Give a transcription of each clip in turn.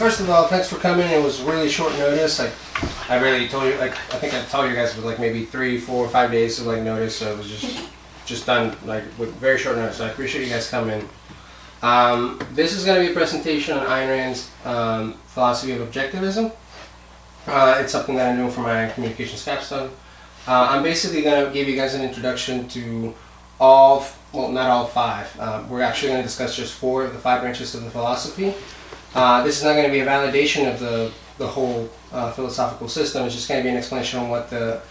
first of all, thanks for coming. It was really short notice. Like, I really told you, like, I think I told you guys with like maybe 3, 4, 5 days of like notice. So it was just done like with very short notice. So I appreciate you guys coming. This is going to be a presentation on Ayn Rand's philosophy of objectivism. It's something that I'm doing for my communications capstone. I'm basically going to give you guys an introduction to all, well, not all 5. We're actually going to discuss just 4 of the 5 branches of the philosophy. This is not going to be a validation of the whole philosophical system. It's just going to be an explanation on what the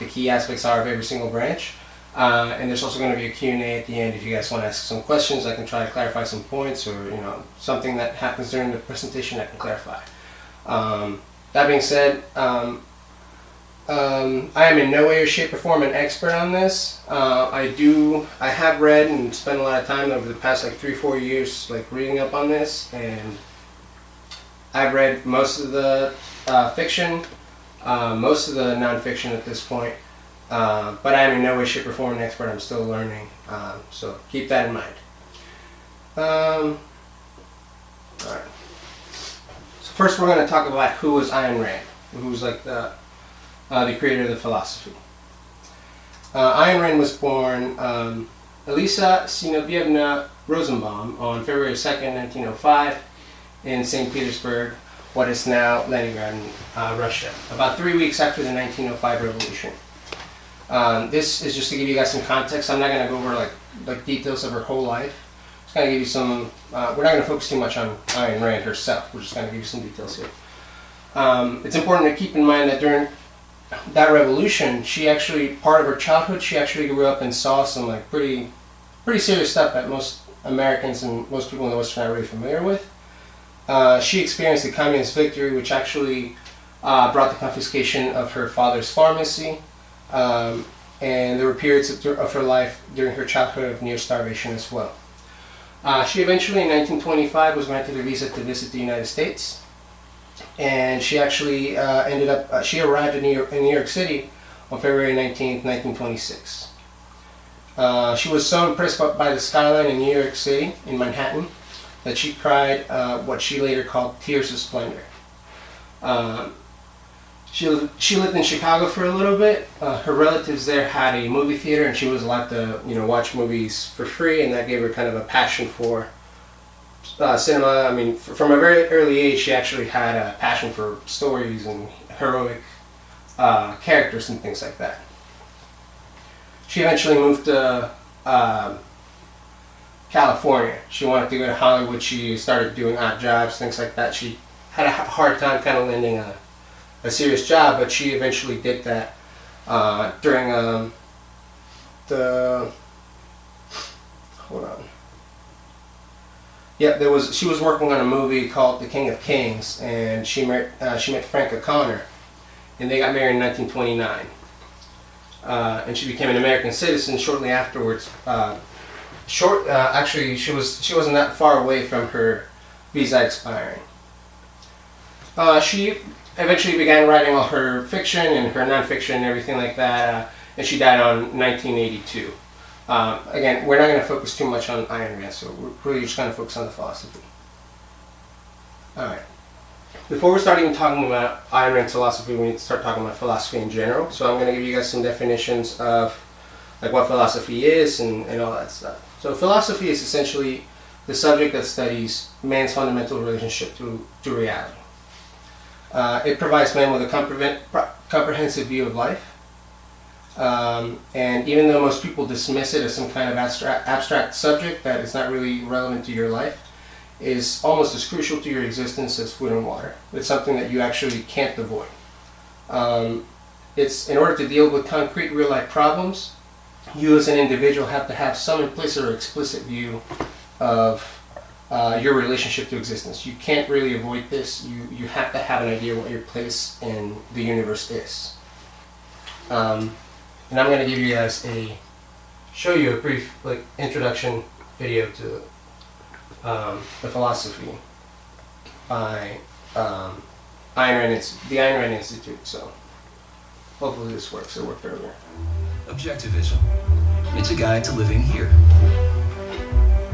key aspects are of every single branch. And there's also going to be a Q&A at the end if you guys want to ask some questions. I can try to clarify some points, or something that happens during the presentation I can clarify. That being said, I am in no way or shape or form an expert on this. I have read and spent a lot of time over the past like 3-4 years like reading up on this, and I've read most of the fiction, most of the non-fiction at this point, but I am in no way shape or form an expert. I'm still learning, so keep that in mind. Alright. So first we're going to talk about who was Ayn Rand, who's like the creator of the philosophy. Ayn Rand was born Elisa Zinovyevna Rosenbaum on February 2nd, 1905 in St. Petersburg, what is now Leningrad in Russia, about 3 weeks after the 1905 revolution. This is just to give you guys some context. I'm not going to go over like details of her whole life. Just going to give you some, we're not going to focus too much on Ayn Rand herself. We're just going to give you some details here. It's important to keep in mind that during that revolution, she actually, part of her childhood, she actually grew up and saw some like pretty serious stuff that most Americans and most people in the West are not really familiar with. She experienced the communist victory, which actually brought the confiscation of her father's pharmacy, and there were periods of her life during her childhood of near starvation as well. She eventually, in 1925, was granted a visa to visit the United States. And she actually she arrived in New York City on February 19th, 1926. She was so impressed by the skyline in New York City, in Manhattan, that she cried what she later called tears of splendor. She lived in Chicago for a little bit. Her relatives there had a movie theater, and she was allowed to watch movies for free, and that gave her kind of a passion for cinema. I mean, from a very early age, she actually had a passion for stories and heroic characters and things like that. She eventually moved to California. She wanted to go to Hollywood. She started doing odd jobs, things like that. She had a hard time kind of landing a serious job, but she eventually did that during hold on. Yeah, she was working on a movie called The King of Kings, and she met Frank O'Connor, and they got married in 1929. And she became an American citizen shortly afterwards. Actually, she wasn't that far away from her visa expiring. She eventually began writing all her fiction and her nonfiction and everything like that, and she died on 1982. Again, we're not going to focus too much on Ayn Rand, so we're really just going to focus on the philosophy. Alright. Before we start even talking about Ayn Rand's philosophy, we need to start talking about philosophy in general. So I'm going to give you guys some definitions of like what philosophy is and all that stuff. So philosophy is essentially the subject that studies man's fundamental relationship to reality. It provides man with a comprehensive view of life. And even though most people dismiss it as some kind of abstract subject that is not really relevant to your life, is almost as crucial to your existence as food and water. It's something that you actually can't avoid. It's in order to deal with concrete real-life problems, you as an individual have to have some implicit or explicit view of your relationship to existence. You can't really avoid this. You have to have an idea what your place in the universe is. And I'm going to give you guys show you a brief introduction video to the philosophy by the Ayn Rand Institute. So hopefully this works. It worked earlier. Objectivism. It's a guide to living here.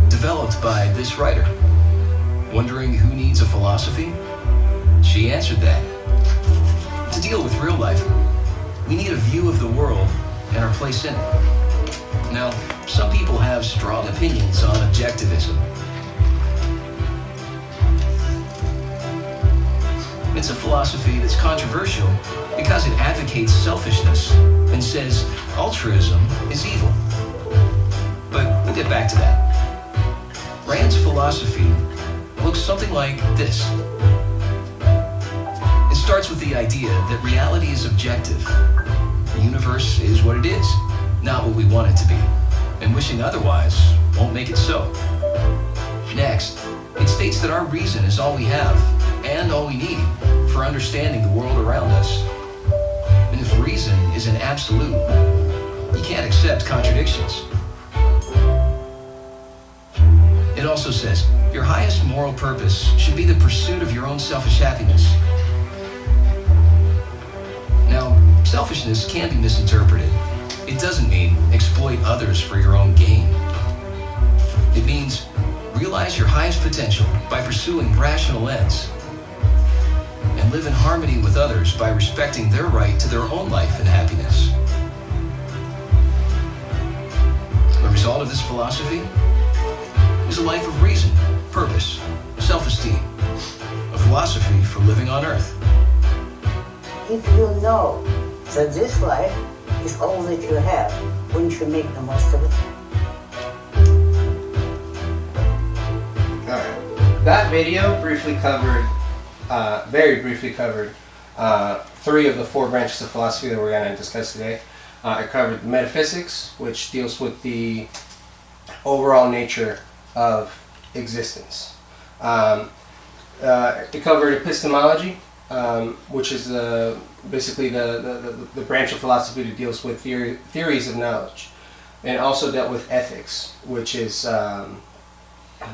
Developed by this writer. Wondering who needs a philosophy? She answered that. To deal with real life, we need a view of the world and our place in it. Now, some people have strong opinions on objectivism. It's a philosophy that's controversial because it advocates selfishness and says altruism is evil. But we'll get back to that. Rand's philosophy looks something like this. It starts with the idea that reality is objective. The universe is what it is, not what we want it to be. And wishing otherwise won't make it so. Next, it states that our reason is all we have and all we need for understanding the world around us. And if reason is an absolute, you can't accept contradictions. It also says, your highest moral purpose should be the pursuit of your own selfish happiness. Now, selfishness can be misinterpreted. It doesn't mean exploit others for your own gain. It means realize your highest potential by pursuing rational ends and live in harmony with others by respecting their right to their own life and happiness. The result of this philosophy is a life of reason, purpose, self-esteem, a philosophy for living on earth. If you know that this life is all that you have, wouldn't you make the most of it? Alright. That video briefly covered, very briefly covered, 3 of the 4 branches of philosophy that we're going to discuss today. It covered metaphysics, which deals with the overall nature of existence. It covered epistemology, which is basically the branch of philosophy that deals with theories of knowledge. And it also dealt with ethics, which is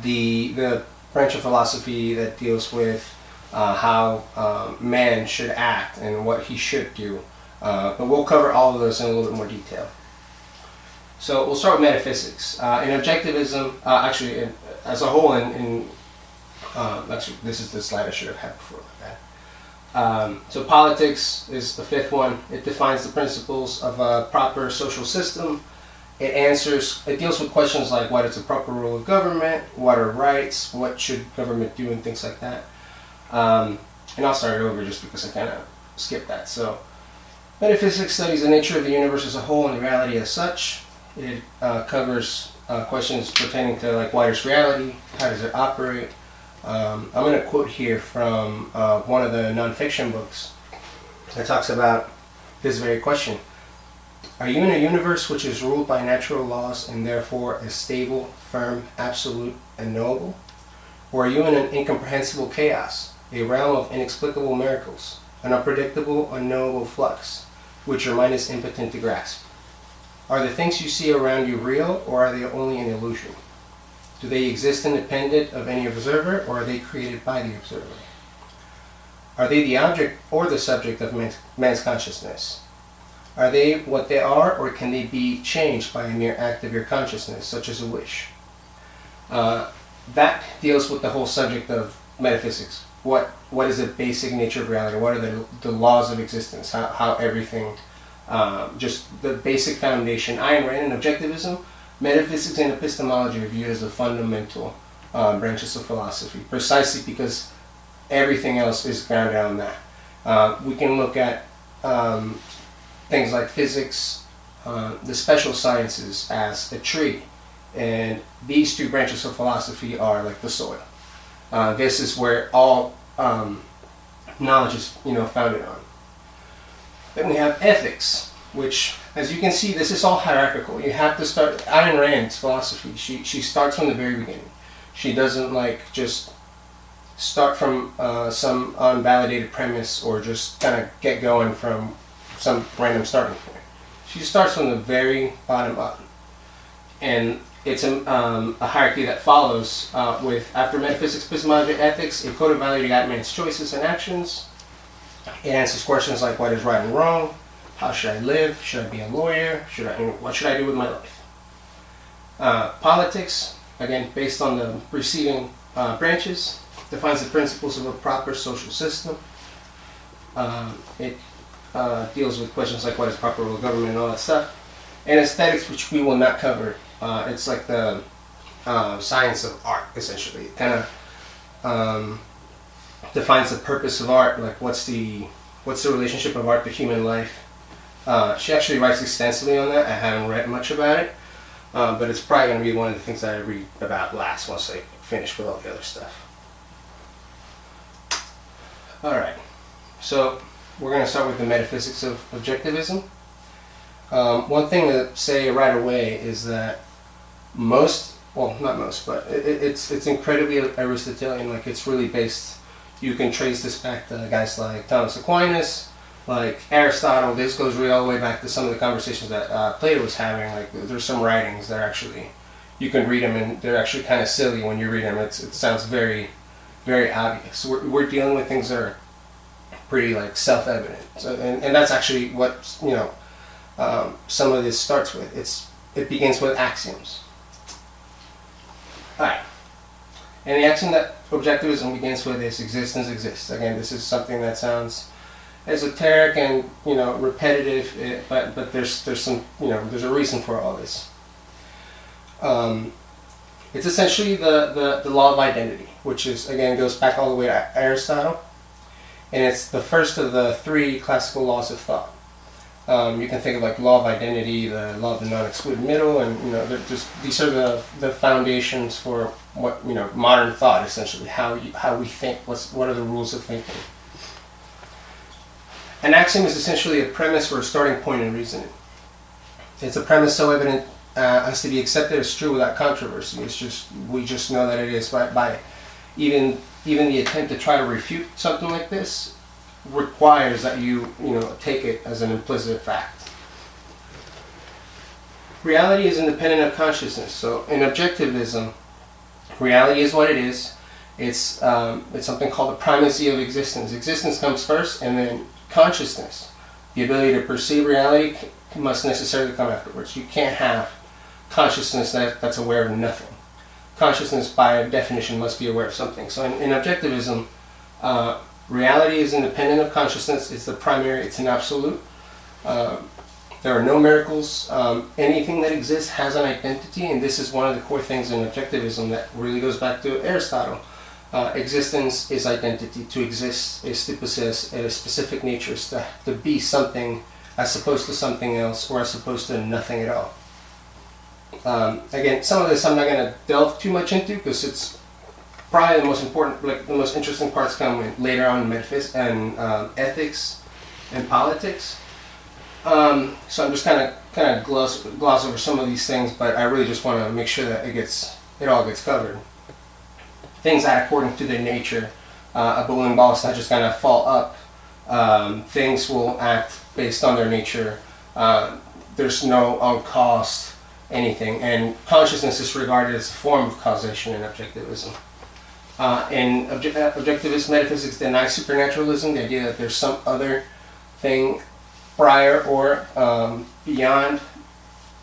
the branch of philosophy that deals with how man should act and what he should do. But we'll cover all of those in a little bit more detail. So we'll start with metaphysics. In objectivism, actually, as a whole, actually, this is the slide I should have had before. So politics is the 5th one. It defines the principles of a proper social system. It deals with questions like what is the proper rule of government, what are rights, what should government do, and things like that. And I'll start it over just because I kind of skipped that. So metaphysics studies the nature of the universe as a whole and reality as such. It covers questions pertaining to like what is reality, how does it operate. I'm going to quote here from one of the nonfiction books that talks about this very question. Are you in a universe which is ruled by natural laws and therefore is stable, firm, absolute, and knowable? Or are you in an incomprehensible chaos, a realm of inexplicable miracles, an unpredictable, unknowable flux, which your mind is impotent to grasp? Are the things you see around you real, or are they only an illusion? Do they exist independent of any observer, or are they created by the observer? Are they the object or the subject of man's consciousness? Are they what they are, or can they be changed by a mere act of your consciousness, such as a wish? That deals with the whole subject of metaphysics. What is the basic nature of reality? What are the laws of existence? How everything, just the basic foundation. Ayn Rand and Objectivism, metaphysics and epistemology are viewed as the fundamental branches of philosophy, precisely because everything else is grounded on that. We can look at things like physics, the special sciences as a tree, and these 2 branches of philosophy are like the soil. This is where all knowledge is founded on. Then we have ethics, which, as you can see, this is all hierarchical. You have to start. Ayn Rand's philosophy, she starts from the very beginning. She doesn't just start from some unvalidated premise or just kind of get going from some random starting point. She starts from the very bottom up, and it's a hierarchy that follows with, after metaphysics, epistemology, ethics, a code of value to guide man's choices and actions. It answers questions like what is right and wrong, how should I live, should I be a lawyer, what should I do with my life. Politics, again, based on the preceding branches, defines the principles of a proper social system. It deals with questions like what is proper rule of government and all that stuff. And aesthetics, which we will not cover. It's like the science of art, essentially. It kind of defines the purpose of art, like what's the relationship of art to human life. She actually writes extensively on that. I haven't read much about it, but it's probably going to be one of the things that I read about last once I finish with all the other stuff. Alright, so we're going to start with the metaphysics of objectivism. One thing to say right away is that not most, but it's incredibly Aristotelian. Like, it's really based, you can trace this back to guys like Thomas Aquinas, like Aristotle. This goes really all the way back to some of the conversations that Plato was having. Like, there's some writings that are actually, you can read them and they're actually kind of silly when you read them. It sounds very, very obvious. We're dealing with things that are pretty like self-evident. So, and that's actually what, some of this starts with. It begins with axioms. Alright. And the axiom that objectivism begins with is existence exists. Again, this is something that sounds esoteric and repetitive, but there's some there's a reason for all this. It's essentially the law of identity, which is, again, goes back all the way to Aristotle, and it's the first of the three classical laws of thought. You can think of like law of identity, the law of the non-excluded middle, and these are the foundations for what modern thought, essentially, how we think. What are the rules of thinking? An axiom is essentially a premise or a starting point in reasoning. It's a premise so evident as to be accepted as true without controversy. We just know that it is by even the attempt to try to refute something like this requires that you take it as an implicit fact. Reality is independent of consciousness. So in objectivism, reality is what it is. It's something called the primacy of existence. Existence comes first, and then consciousness, the ability to perceive reality, must necessarily come afterwards. You can't have consciousness that's aware of nothing. Consciousness, by definition, must be aware of something. So in objectivism, reality is independent of consciousness. It's the primary. It's an absolute. There are no miracles. Anything that exists has an identity, and this is one of the core things in objectivism that really goes back to Aristotle. Existence is identity. To exist is to possess a specific nature, is to be something as opposed to something else, or as opposed to nothing at all. Again, some of this I'm not going to delve too much into because it's probably the most important, like the most interesting parts come later on in metaphysics and ethics and politics. So I'm just kind of gloss over some of these things, but I really just want to make sure that it all gets covered. Things that, according to their nature, a balloon ball is not just going to fall up. Things will act based on their nature. There's no uncaused anything, and consciousness is regarded as a form of causation in objectivism. In objectivist metaphysics denies supernaturalism, the idea that there's some other thing prior or beyond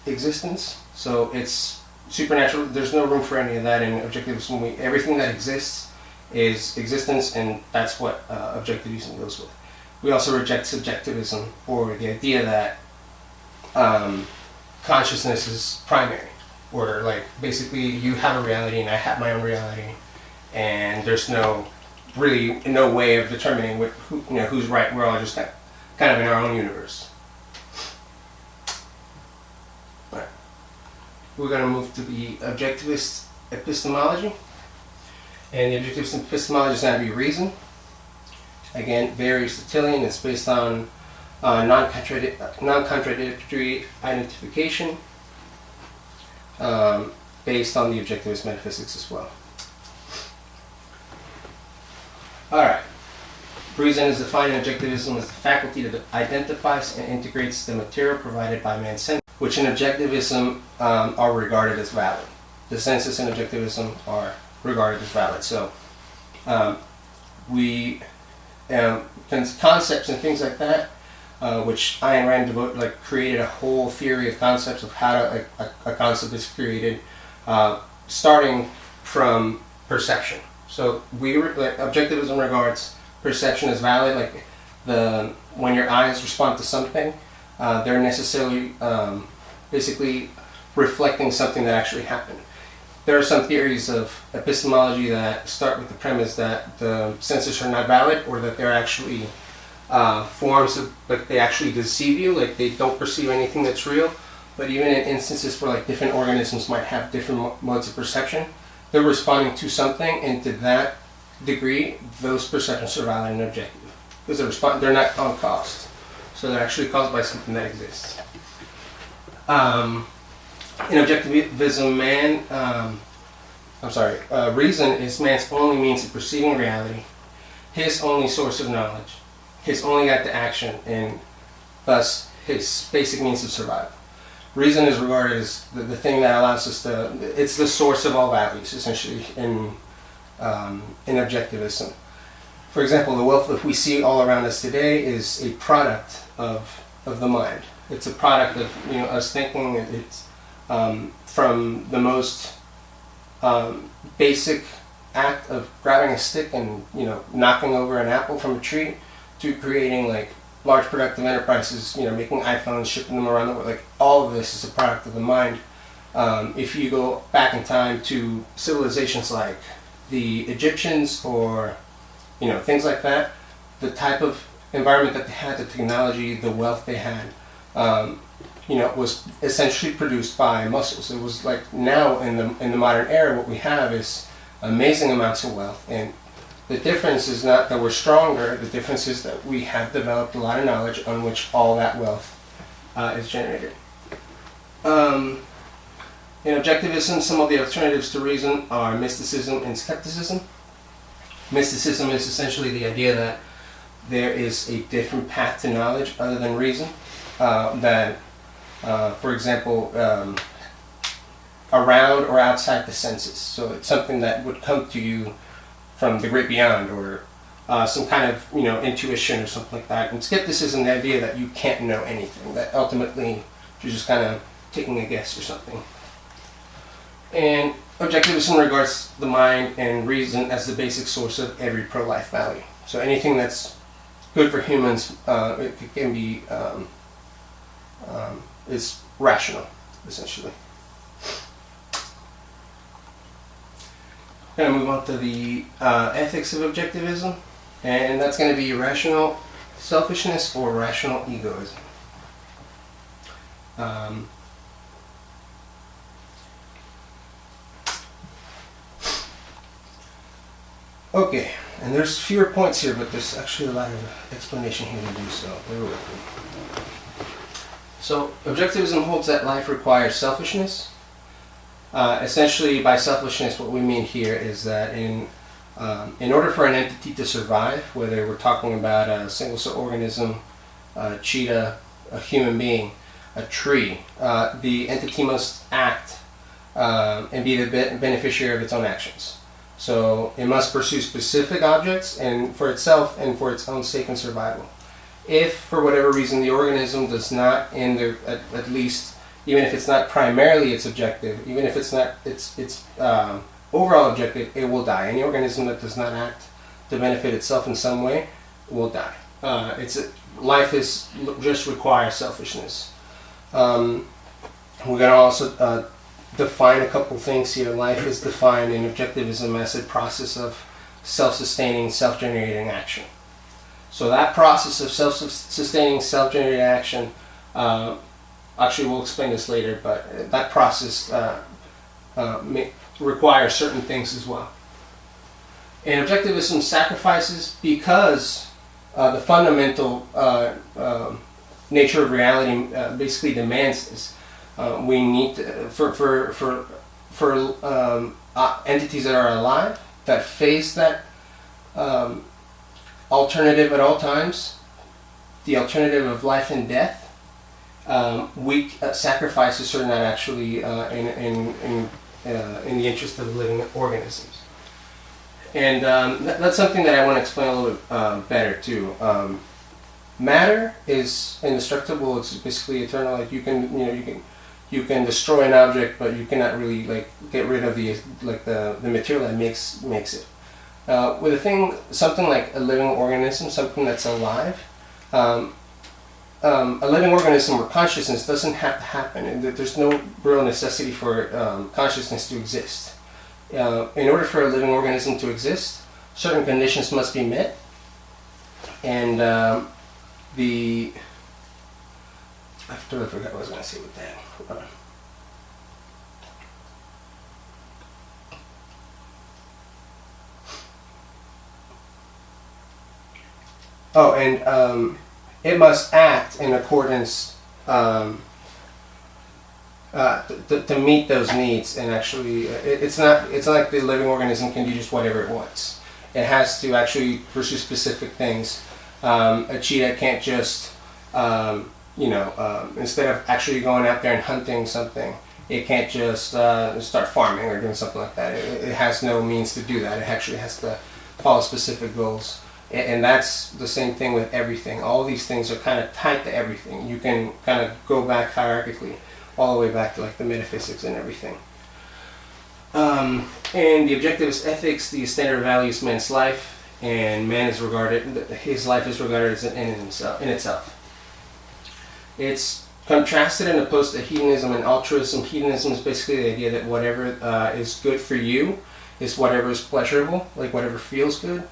existence. So it's supernatural. There's no room for any of that in objectivism. Everything that exists is existence, and that's what objectivism goes with. We also reject subjectivism, or the idea that consciousness is primary, or like basically you have a reality and I have my own reality, and there's no way of determining who's right. We're all just kind of in our own universe. Right. We're going to move to the objectivist epistemology, and the objectivist epistemology is going to be reason. Again, very Aristotelian. It's based on non-contradictory identification, based on the objectivist metaphysics as well. Alright. Reason is defined in objectivism as the faculty that identifies and integrates the material provided by man's sense, which in objectivism are regarded as valid. The senses in objectivism are regarded as valid. So concepts and things like that, which Ayn Rand created a whole theory of concepts of how a concept is created, starting from perception. So like, objectivism regards perception as valid. Like when your eyes respond to something, they're necessarily basically reflecting something that actually happened. There are some theories of epistemology that start with the premise that the senses are not valid, or that they're actually forms of, like they actually deceive you, like they don't perceive anything that's real. But even in instances where like different organisms might have different modes of perception, they're responding to something, and to that degree, those perceptions are valid and objective because they're not uncaused, so they're actually caused by something that exists. In objectivism, reason is man's only means of perceiving reality, his only source of knowledge, his only guide to action, and thus his basic means of survival. Reason is regarded as the thing that allows us to, it's the source of all values, essentially, in objectivism. For example, the wealth that we see all around us today is a product of the mind. It's a product of us thinking. It's from the most basic act of grabbing a stick and knocking over an apple from a tree, to creating like large productive enterprises, making iPhones, shipping them around the world. Like all of this is a product of the mind. If you go back in time to civilizations like the Egyptians or things like that, the type of environment that they had, the technology, the wealth they had, was essentially produced by muscles. It was like now in the modern era, what we have is amazing amounts of wealth, and the difference is not that we're stronger. The difference is that we have developed a lot of knowledge on which all that wealth is generated. In objectivism, some of the alternatives to reason are mysticism and skepticism. Mysticism is essentially the idea that there is a different path to knowledge other than reason. That, for example, around or outside the senses. So it's something that would come to you from the great beyond, or some kind of intuition or something like that. And skepticism, the idea that you can't know anything, that ultimately you're just kind of taking a guess or something. And objectivism regards the mind and reason as the basic source of every pro-life value. So anything that's good for humans, it can be is rational, essentially. I'm going to move on to the ethics of objectivism, and that's going to be rational selfishness or rational egoism. Okay, and there's fewer points here, but there's actually a lot of explanation here to do, so bear with me. So, objectivism holds that life requires selfishness. Essentially, by selfishness, what we mean here is that in order for an entity to survive, whether we're talking about a single-cell organism, a cheetah, a human being, a tree, the entity must act and be the beneficiary of its own actions. So it must pursue specific objects and for itself and for its own sake and survival. If, for whatever reason, the organism does not, at least, even if it's not primarily its objective, even if it's not its overall objective, it will die. Any organism that does not act to benefit itself in some way will die. Life just requires selfishness. We're going to also define a couple things here. Life is defined in objectivism as a process of self-sustaining, self-generating action. So that process of self-sustaining, self-generating action, actually we'll explain this later, but that process requires certain things as well. And objectivism sacrifices because the fundamental nature of reality basically demands this. We need to, for entities that are alive, that face that alternative at all times, the alternative of life and death, we sacrifice a certain that actually in the interest of living organisms. And that's something that I want to explain a little bit better too. Matter is indestructible. It's basically eternal. Like you can destroy an object, but you cannot really get rid of the material that makes it. With a thing, something like a living organism, something that's alive, a living organism or consciousness doesn't have to happen, and there's no real necessity for consciousness to exist. In order for a living organism to exist, certain conditions must be met, and I totally forgot what I was going to say with that. Hold on. Oh, and it must act in accordance to meet those needs. And actually, it's not like the living organism can do just whatever it wants. It has to actually pursue specific things. A cheetah can't just instead of actually going out there and hunting something, it can't just start farming or doing something like that. It has no means to do that. It actually has to follow specific goals. And that's the same thing with everything. All these things are kind of tied to everything. You can kind of go back hierarchically, all the way back to like the metaphysics and everything. And the objectivist ethics, the standard values man's life, and man is regarded, his life is regarded as an end in itself. It's contrasted and opposed to hedonism and altruism. Hedonism is basically the idea that whatever is good for you is whatever is pleasurable, like whatever feels good.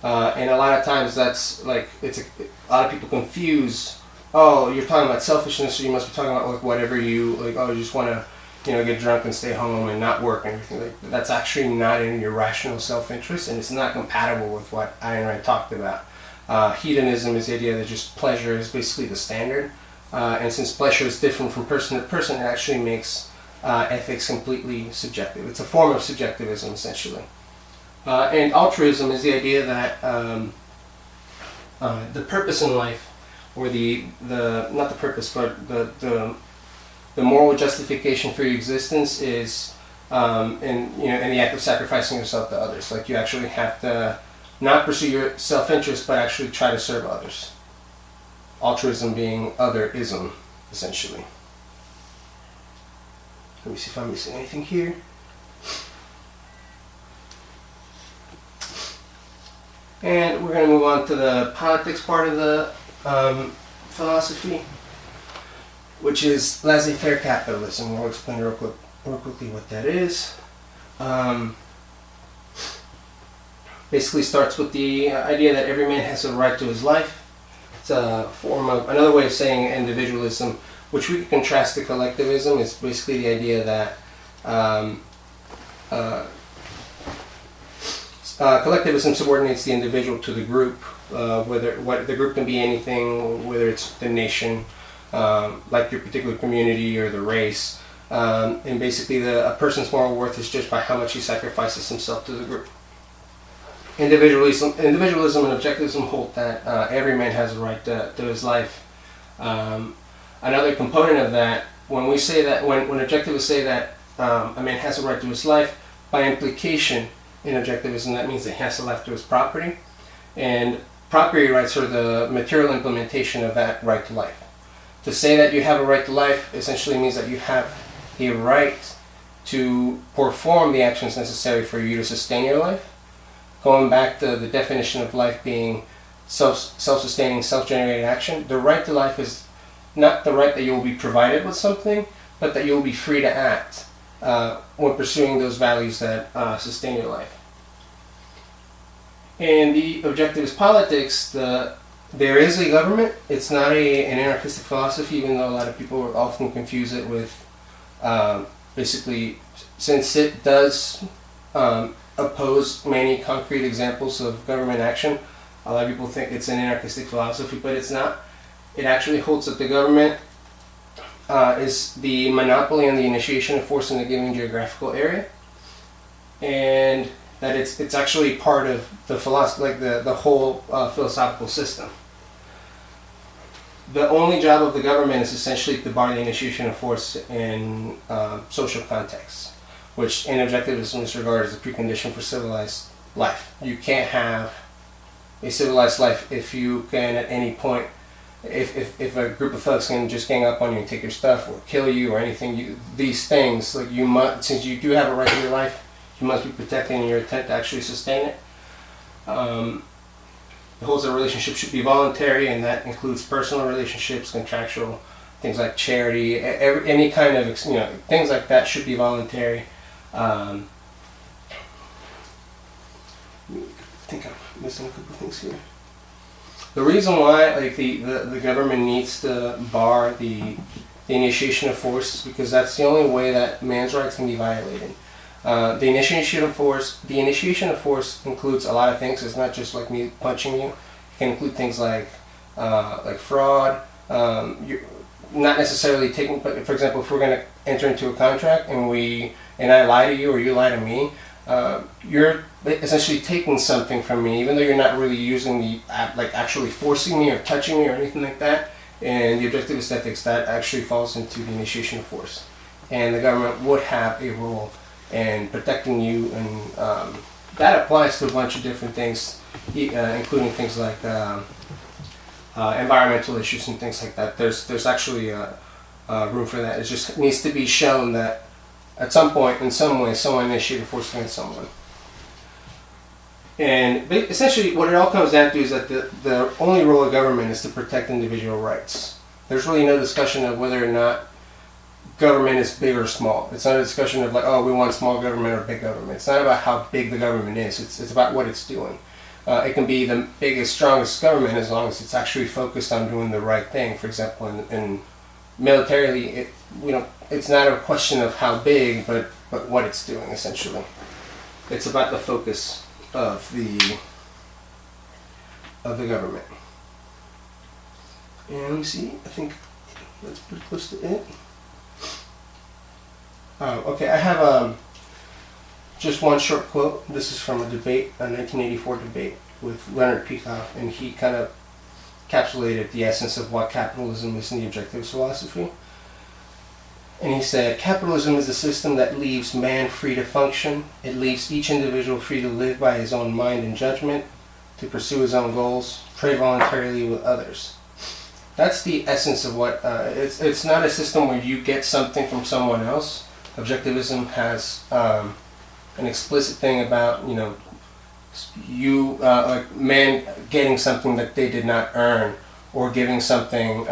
And a lot of times that's like, a lot of people confuse, oh, you're talking about selfishness, so you must be talking about like whatever you, like, oh, you just want to, get drunk and stay home and not work and everything. Like, that's actually not in your rational self-interest, and it's not compatible with what Ayn Rand talked about. Hedonism is the idea that just pleasure is basically the standard. And since pleasure is different from person to person, it actually makes ethics completely subjective. It's a form of subjectivism, essentially. And altruism is the idea that the purpose in life, or the not the purpose, but the moral justification for your existence is in the act of sacrificing yourself to others. Like, you actually have to not pursue your self-interest, but actually try to serve others. Altruism being otherism, essentially. Let me see if I'm missing anything here. And we're going to move on to the politics part of the philosophy, which is laissez-faire capitalism. We'll explain real quickly what that is. Basically starts with the idea that every man has a right to his life. It's a form of, another way of saying individualism, which we can contrast to collectivism. Is basically the idea that collectivism subordinates the individual to the group, the group can be anything, whether it's the nation, like your particular community or the race, and basically a person's moral worth is judged by how much he sacrifices himself to the group. Individualism and objectivism hold that every man has a right to his life. Another component of that, when we say that, when objectivists say that a man has a right to his life, by implication in objectivism, that means that he has a right to his property, and property rights are the material implementation of that right to life. To say that you have a right to life essentially means that you have a right to perform the actions necessary for you to sustain your life. Going back to the definition of life being self-sustaining, self-generated action, the right to life is not the right that you will be provided with something, but that you will be free to act when pursuing those values that sustain your life. In the objectivist politics, there is a government. It's not an anarchistic philosophy, even though a lot of people often confuse it with basically, since it does oppose many concrete examples of government action, a lot of people think it's an anarchistic philosophy, but it's not. It actually holds that the government is the monopoly on the initiation of force in a given geographical area, and that it's actually part of the philosophy, like the whole philosophical system. The only job of the government is essentially to bar the initiation of force in social contexts, which in objectivism is regarded as a precondition for civilized life. You can't have a civilized life if you can at any point, if a group of thugs can just gang up on you and take your stuff or kill you or anything. These things, like, you must, since you do have a right to your life, you must be protecting your attempt to actually sustain it. It holds that a relationship should be voluntary, and that includes personal relationships, contractual things like charity, any kind of things like that should be voluntary. I think I'm missing a couple things here. The reason why the government needs to bar the initiation of force is because that's the only way that man's rights can be violated. The initiation of force includes a lot of things. It's not just like me punching you. It can include things like fraud. You're not necessarily taking, but for example, if we're going to enter into a contract and I lie to you or you lie to me, you're essentially taking something from me, even though you're not really using actually forcing me or touching me or anything like that. And the objectivist ethics, that actually falls into the initiation of force, and the government would have a role in protecting you, and that applies to a bunch of different things, including things like environmental issues and things like that. There's actually room for that. It just needs to be shown that at some point, in some way, someone initiated force against someone. And essentially what it all comes down to is that the only role of government is to protect individual rights. There's really no discussion of whether or not government is big or small. It's not a discussion of we want small government or big government. It's not about how big the government is. It's about what it's doing. It can be the biggest, strongest government as long as it's actually focused on doing the right thing. For example, in militarily, it's not a question of how big, but what it's doing, essentially. It's about the focus of the government. And let me see, I think that's pretty close to it. Okay, I have just one short quote. This is from a 1984 debate with Leonard Peikoff, and he kind of encapsulated the essence of what capitalism is in the objectivist philosophy. And he said, "Capitalism is a system that leaves man free to function. It leaves each individual free to live by his own mind and judgment, to pursue his own goals, trade voluntarily with others." That's the essence of what, it's not a system where you get something from someone else. Objectivism has an explicit thing about, man getting something that they did not earn, or giving something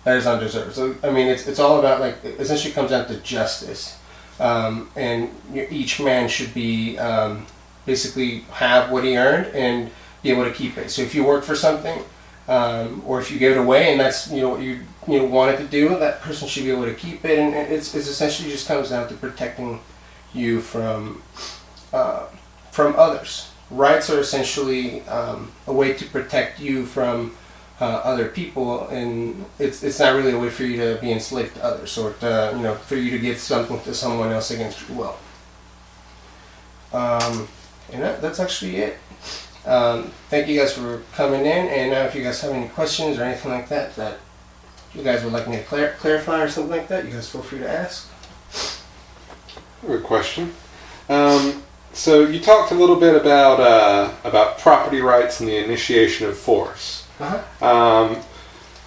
that is undeserved. So, I mean, it's all about, it essentially comes down to justice. And each man should be, basically have what he earned and be able to keep it. So if you work for something, or if you give it away and that's, what you wanted to do, that person should be able to keep it. And it's essentially just comes down to protecting you from others. Rights are essentially a way to protect you from other people, and it's not really a way for you to be enslaved to others, or to, for you to give something to someone else against your will. And that's actually it. Thank you guys for coming in, and now if you guys have any questions or anything like that you guys would like me to clarify or something like that, you guys feel free to ask. I have a question. So you talked a little bit about property rights and the initiation of force. Uh-huh.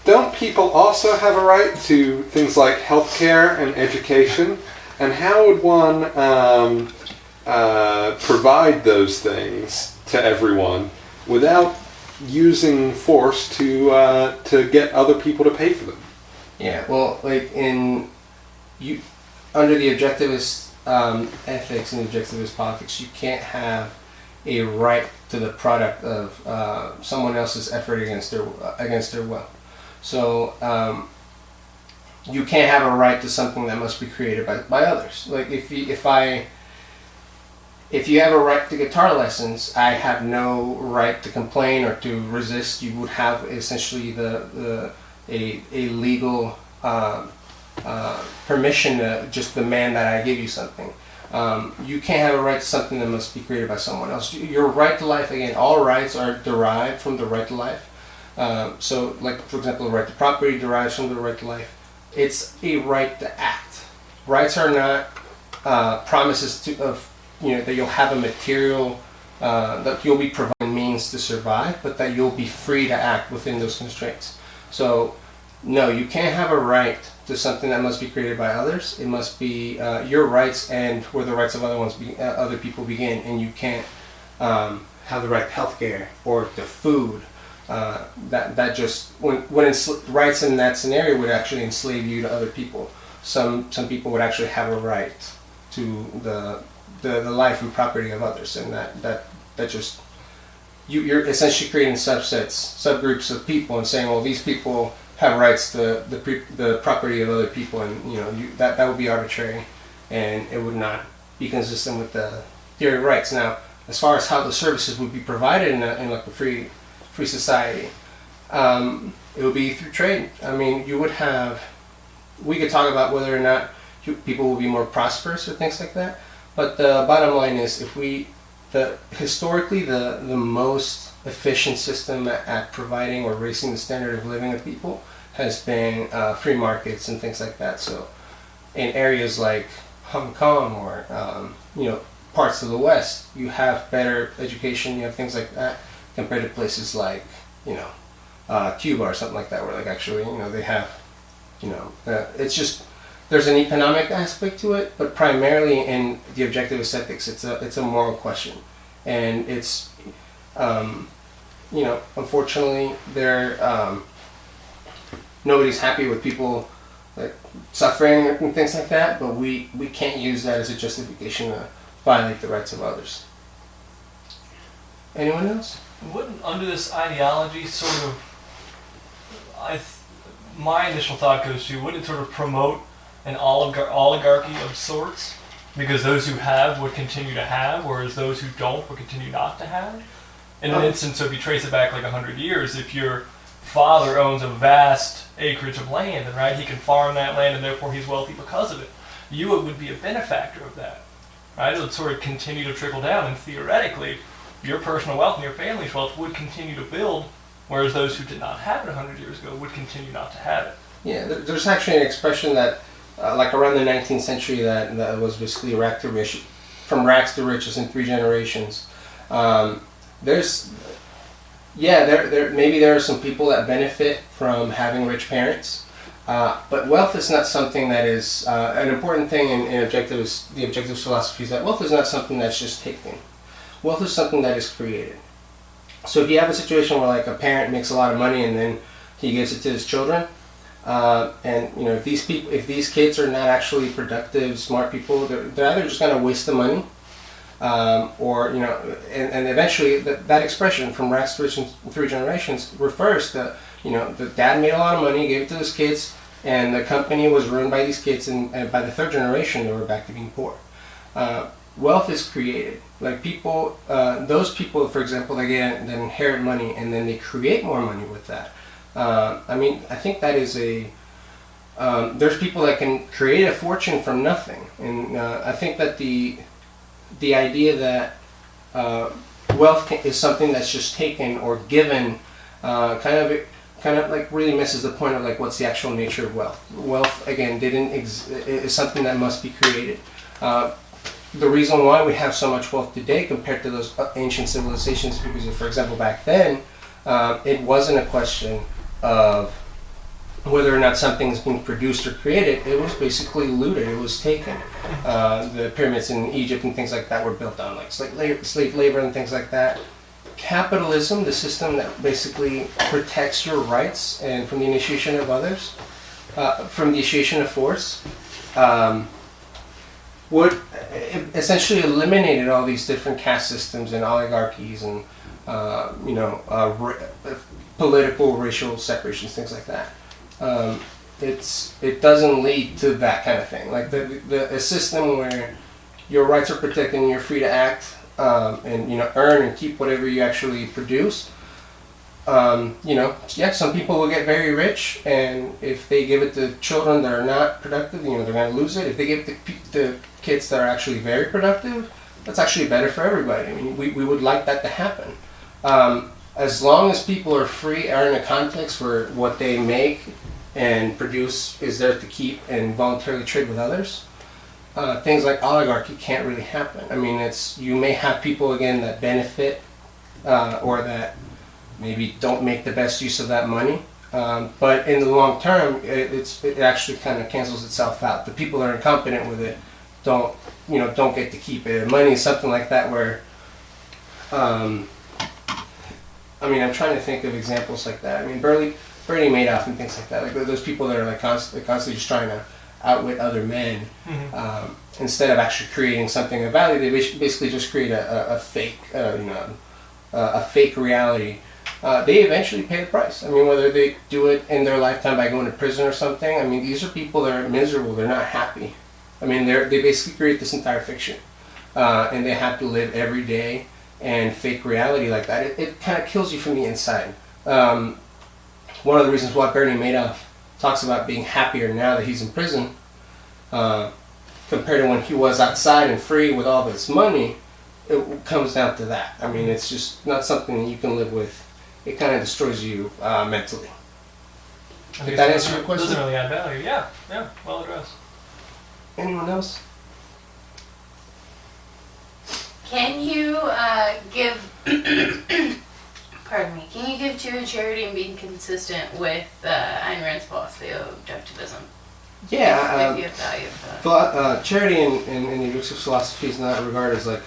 Don't people also have a right to things like healthcare and education? And how would one provide those things to everyone without using force to get other people to pay for them? Yeah, well, under the objectivist ethics and objectivist politics, you can't have a right to the product of someone else's effort against their will. So you can't have a right to something that must be created by others. Like if you have a right to guitar lessons, I have no right to complain or to resist. You would have essentially a legal permission to just demand that I give you something. You can't have a right to something that must be created by someone else. Your right to life, again, all rights are derived from the right to life. So, like, for example, the right to property derives from the right to life. It's a right to act. Rights are not promises that you'll have a material, that you'll be provided means to survive, but that you'll be free to act within those constraints. So, no, you can't have a right to something that must be created by others. It must be your rights and where the rights of other people begin, and you can't have the right to healthcare or to food. That just when rights in that scenario would actually enslave you to other people. Some people would actually have a right to the life and property of others, and that just you're essentially creating subgroups of people and saying, well, these people have rights to the property of other people, and that would be arbitrary, and it would not be consistent with the theory of rights. Now, as far as how the services would be provided in like a free society, it would be through trade. I mean, we could talk about whether or not people will be more prosperous or things like that, but the bottom line is, historically the most efficient system at providing or raising the standard of living of people has been free markets and things like that. So in areas like Hong Kong or parts of the West, you have better education, you have things like that, compared to places like Cuba or something like that, where like actually they have it's just, there's an economic aspect to it, but primarily in the objectivist ethics, it's a moral question, and it's unfortunately nobody's happy with people like suffering and things like that, but we can't use that as a justification to violate the rights of others. Anyone else? Wouldn't, under this ideology, sort of, my initial thought goes to, wouldn't it sort of promote an oligarchy of sorts? Because those who have would continue to have, whereas those who don't would continue not to have? In an instance, so if you trace it back like 100 years, if your father owns a vast acreage of land, and right, he can farm that land, and therefore he's wealthy because of it, you would be a benefactor of that. Right? It would sort of continue to trickle down, and theoretically, your personal wealth and your family's wealth would continue to build, whereas those who did not have it 100 years ago would continue not to have it. Yeah, there's actually an expression that, like around the 19th century, that was basically from rags to riches in 3 generations. Maybe there are some people that benefit from having rich parents, but wealth is not something that is an important thing in the objectivist philosophy is that wealth is not something that's just taken. Wealth is something that is created. So if you have a situation where like a parent makes a lot of money and then he gives it to his children, and if these kids are not actually productive, smart people, they're either just going to waste the money, or and eventually that expression from rags to riches in 3 generations refers to the dad made a lot of money, gave it to his kids, and the company was ruined by these kids, and by the 3rd generation they were back to being poor. Wealth is created. Like people, those people, for example, that inherit money and then they create more money with that. I think that is there's people that can create a fortune from nothing, and I think that the idea that wealth is something that's just taken or given kind of like really misses the point of like what's the actual nature of wealth. Wealth again is something that must be created. The reason why we have so much wealth today compared to those ancient civilizations, because for example back then it wasn't a question of whether or not something is being produced or created. It was basically looted, it was taken. The pyramids in Egypt and things like that were built on like slave labor and things like that. Capitalism, the system that basically protects your rights and from the initiation of others, from the initiation of force, would essentially eliminated all these different caste systems and oligarchies and political, racial separations, things like that. It doesn't lead to that kind of thing. Like a system where your rights are protected and you're free to act and earn and keep whatever you actually produce. Some people will get very rich, and if they give it to children that are not productive, they're going to lose it. If they give it to kids that are actually very productive, that's actually better for everybody. I mean, we would like that to happen. As long as people are free, are in a context where what they make and produce is there to keep and voluntarily trade with others, things like oligarchy can't really happen. I mean, you may have people again that benefit or that maybe don't make the best use of that money, but in the long term, it actually kind of cancels itself out. The people that are incompetent with it don't get to keep it. Money is something like that where I mean, I'm trying to think of examples like that. I mean, Bernie Madoff and things like that. Like those people that are like constantly just trying to outwit other men, instead of actually creating something of value. They basically just create a fake, a fake reality. They eventually pay the price. I mean, whether they do it in their lifetime by going to prison or something. I mean, these are people that are miserable. They're not happy. I mean, they basically create this entire fiction, and they have to live every day and fake reality like that. It kind of kills you from the inside. One of the reasons why Bernie Madoff talks about being happier now that he's in prison compared to when he was outside and free with all this money, it comes down to that. I mean, it's just not something you can live with. It kind of destroys you mentally. Did that answer your question? Doesn't really add value. Yeah, well addressed. Anyone else? Can you give, pardon me, can you give to a charity and be consistent with Ayn Rand's philosophy of objectivism? Yeah. If you have value for that. Charity in the objective philosophy is not regarded as like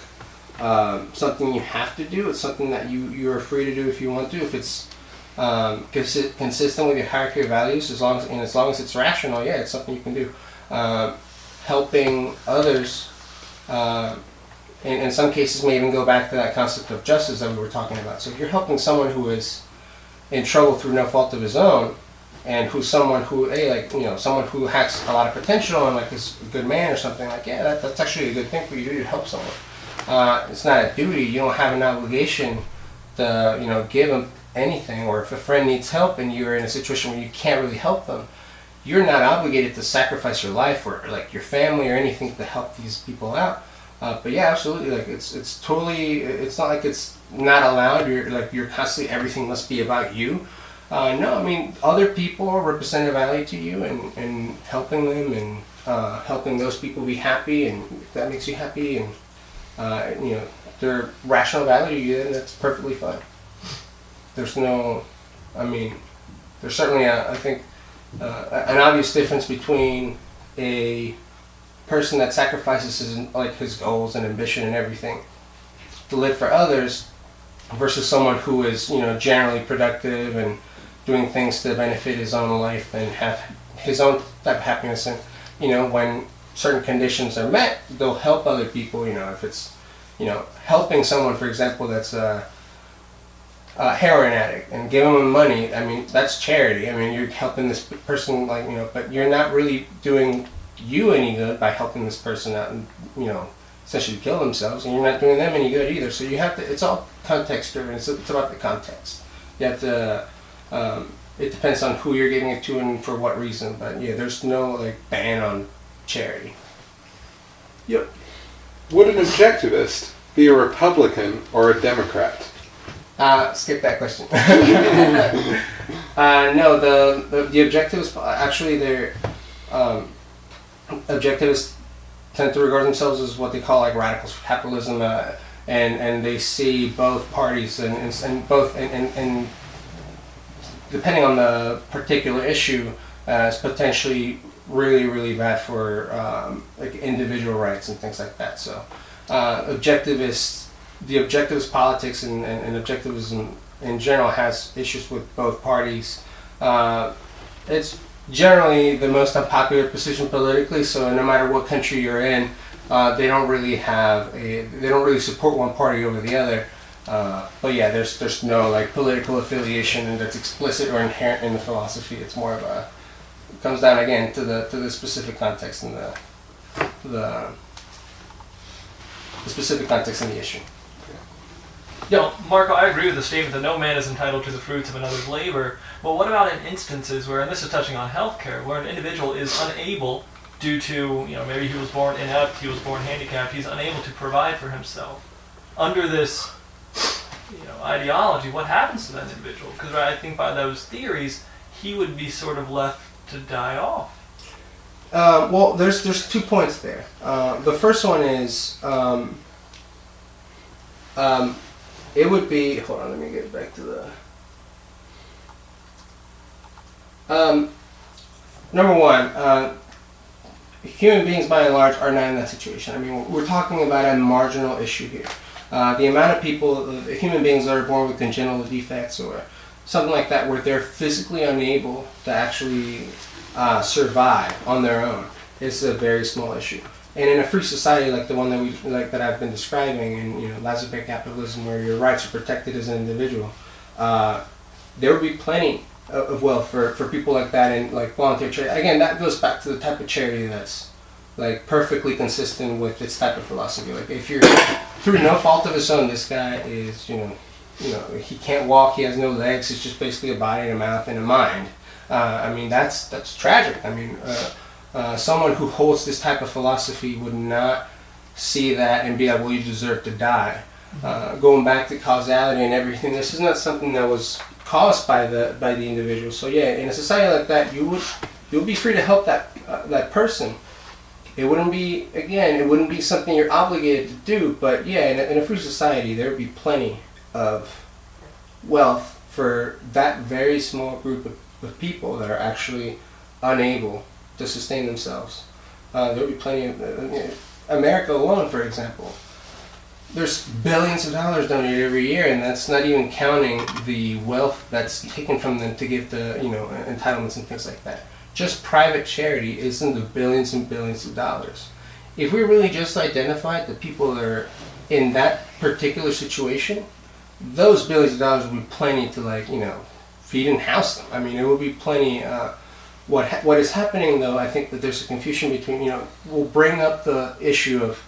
something you have to do. It's something that you're free to do if you want to. If it's consistent with your hierarchy of values, as long as it's rational, yeah, it's something you can do. Helping others, in some cases, may even go back to that concept of justice that we were talking about. So if you're helping someone who is in trouble through no fault of his own, and who's someone who, someone who has a lot of potential and like is a good man or something, like, yeah, that's actually a good thing for you to do to help someone. It's not a duty. You don't have an obligation to, give them anything. Or if a friend needs help and you're in a situation where you can't really help them, you're not obligated to sacrifice your life or like your family or anything to help these people out. But yeah, absolutely. Like it's totally. It's not like it's not allowed. You're constantly, everything must be about you. No, I mean, other people represent a value to you, and helping them and helping those people be happy, and if that makes you happy, and their rational value to you, then that's perfectly fine. There's no, I mean, there's certainly I think an obvious difference between a person that sacrifices his goals and ambition and everything to live for others versus someone who is generally productive and doing things to benefit his own life and have his own type of happiness. And when certain conditions are met, they'll help other people. If it's helping someone, for example, that's a heroin addict and giving them money, I mean, that's charity. I mean, you're helping this person, but you're not really doing you any good by helping this person out and essentially kill themselves, and you're not doing them any good either. So you have to, it's all context driven. It's about the context. You have to it depends on who you're giving it to and for what reason, but yeah, there's no ban on charity. Yep. Would an objectivist be a Republican or a Democrat? Skip that question. No, the objectivists, actually, they're objectivists tend to regard themselves as what they call radicals for capitalism, and they see both parties and both and depending on the particular issue as potentially really, really bad for individual rights and things like that. So the objectivist politics and objectivism in general has issues with both parties. It's generally the most unpopular position politically, so no matter what country you're in, they don't really support one party over the other. But yeah, there's no political affiliation that's explicit or inherent in the philosophy. It's more of it comes down again to the specific context and the specific context in the issue. Yeah, Marco, I agree with the statement that no man is entitled to the fruits of another's labor. But what about in instances where, and this is touching on healthcare, where an individual is unable due to, maybe he was born inept, he was born handicapped, he's unable to provide for himself. Under this, ideology, what happens to that individual? Because I think by those theories, he would be sort of left to die off. Well, there's 2 points there. The first one is it would be, hold on, let me get back to the number one, human beings by and large are not in that situation. I mean, we're talking about a marginal issue here. The amount of people, human beings that are born with congenital defects or something like that, where they're physically unable to actually survive on their own, is a very small issue. And in a free society like the one that I've been describing, and laissez-faire capitalism, where your rights are protected as an individual, there would be plenty of wealth for people like that, and like voluntary charity. Again, that goes back to the type of charity that's like perfectly consistent with its type of philosophy. Like if you're through no fault of his own, this guy is he can't walk, he has no legs, it's just basically a body and a mouth and a mind. I mean that's tragic. I mean. Someone who holds this type of philosophy would not see that and be like, well, you deserve to die. Going back to causality and everything, this is not something that was caused by the individual. So yeah, in a society like that, you'll be free to help that person. It wouldn't be something you're obligated to do. But yeah, in a free society, there would be plenty of wealth for that very small group of people that are actually unable to sustain themselves. There will be plenty of America alone, for example. There's billions of dollars donated every year, and that's not even counting the wealth that's taken from them to give the entitlements and things like that. Just private charity is in the billions and billions of dollars. If we really just identified the people that are in that particular situation, those billions of dollars would be plenty to feed and house them. I mean, it would be plenty. What is happening, though, I think that there's a confusion between, we'll bring up the issue of,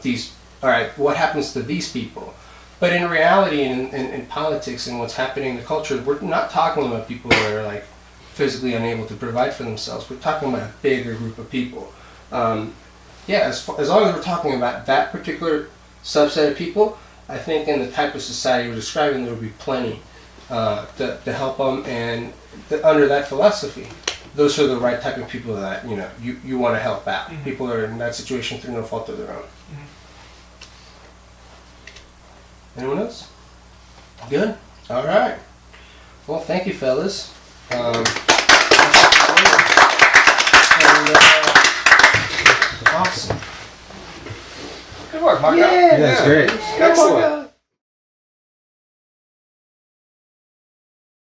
these, all right, what happens to these people? But in reality, in politics and what's happening in the culture, we're not talking about people that are, like, physically unable to provide for themselves. We're talking about a bigger group of people. As long as we're talking about that particular subset of people, I think in the type of society we're describing, there will be plenty to help them, and under that philosophy, those are the right type of people that you want to help out. Mm-hmm. People are in that situation through no fault of their own. Mm-hmm. Anyone else? Good? All right. Well, thank you, fellas. Awesome. Good work, Mark. Yeah, that's great. Excellent.